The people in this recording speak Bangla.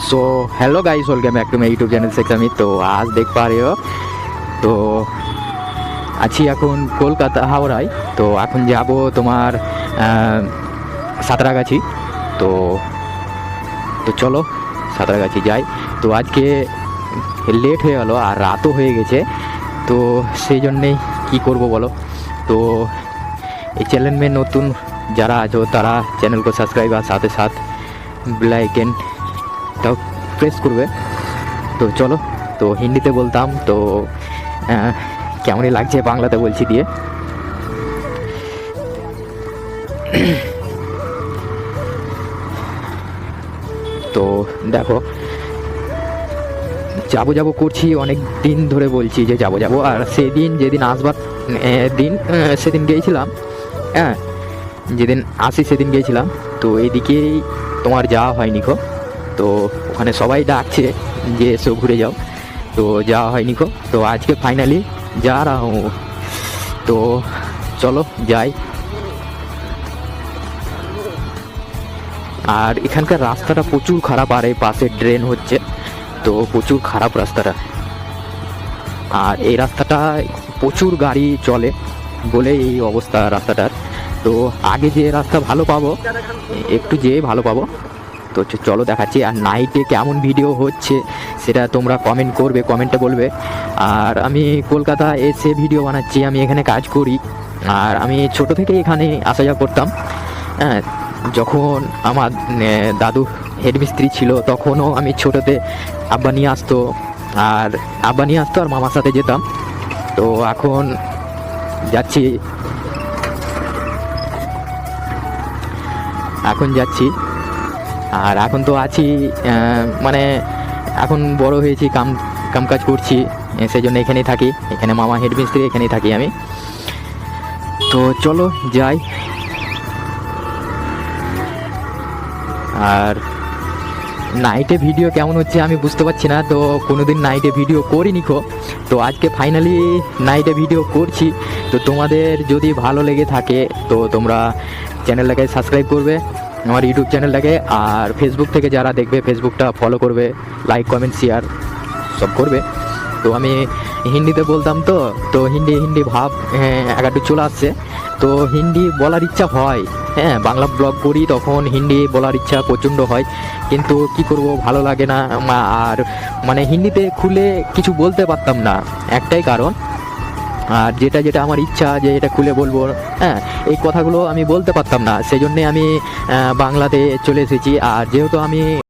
So hello guys, welcome back to my YouTube channel सेक्सामी। तो आज देख पा रहे हो तो আছি এখন কলকাতা হাওড়ায়। তো এখন যাব তোমার সাঁতরাগাছি। তো তো চলো সাঁতরাগাছি যাই। তো আজকে লেট হয়ে গেল আর রাতও হয়ে গেছে, তো সেই জন্যেই কী করব বলো। তো এই চ্যানেল में নতুন যারা আছো তারা চ্যানেল को सब्सक्राइब আর সাথে সাথ বেল আইকনটাও প্রেস করবে। তো চলো, তো হিন্দিতে বলতাম তো কেমনই লাগছে বাংলাতে বলছি দিয়ে। তো দেখো, যাবো যাবো করছি অনেক দিন ধরে বলছি যে যাবো যাবো, আর সেদিন যেদিন আসবার দিন সেদিন গিয়েছিলাম, হ্যাঁ যেদিন আসি সেদিন গিয়েছিলাম। তো এইদিকেই তোমার যাওয়া হয়নি খো। তো ওখানে সবাই ডাকছে যে এসো ঘুরে যাও, তো যাওয়া হয়নি খো। তো আজকে ফাইনালি যা রা হুঁ। তো চলো যাই। আর এখানকার রাস্তাটা প্রচুর খারাপ, আর এই পাশে ড্রেন হচ্ছে, তো প্রচুর খারাপ রাস্তাটা। আর এই রাস্তাটা প্রচুর গাড়ি চলে বলে এই অবস্থা রাস্তাটার। তো আগে যে রাস্তা ভালো পাবো, একটু যেয়ে ভালো পাবো। তো চলো দেখাচ্ছি। আর নাইটে কেমন ভিডিও হচ্ছে সেটা তোমরা কমেন্ট করবে, কমেন্টে বলবে। আর আমি কলকাতা এসে ভিডিও বানাচ্ছি, আমি এখানে কাজ করি। আর আমি ছোট থেকে এখানে আসা যাওয়া করতাম। হ্যাঁ, যখন আমার দাদু হেডমিস্ত্রি ছিল তখনও আমি ছোটোতে আব্বা নিয়ে আসতো, আর মামার সাথে যেতাম। তো এখন যাচ্ছি আর এখন তো আছি মানে এখন বড় হয়েছি, কাজ করছি, সেই জন্য এখানেই থাকি। এখানে মামা হেডমিস্ত্রি, এখানেই থাকি আমি। তো চলো যাই। আর নাইটে ভিডিও কেমন হচ্ছে আমি বুঝতে পারছি না, তো কোনোদিন নাইটে ভিডিও করিনি খো। তো আজকে ফাইনালি নাইটে ভিডিও করছি। তো তোমাদের যদি ভালো লেগে থাকে তো তোমরা চ্যানেলটাকে সাবস্ক্রাইব করবে, আমার ইউটিউব চ্যানেলটাকে। আর ফেসবুক থেকে যারা দেখবে ফেসবুকটা ফলো করবে, লাইক কমেন্ট শেয়ার সব করবে। তো আমি হিন্দিতে বলতাম, তো হিন্দি ভাব একটু চলে আসছে। তো হিন্দি বলার ইচ্ছা হয়, হ্যাঁ বাংলা ব্লগ করি তখন হিন্দি বলার ইচ্ছা প্রচণ্ড হয়, কিন্তু কি করব ভালো লাগে না। আর মানে হিন্দিতে খুলে কিছু বলতে পারতাম না, একটাই কারণ। আর যেটা আমার ইচ্ছা যে এটা খুলে বলবো, হ্যাঁ এই কথাগুলো আমি বলতে পারতাম না, সেই জন্যে আমি বাংলাতে চলে এসেছি। আর যেহেতু আমি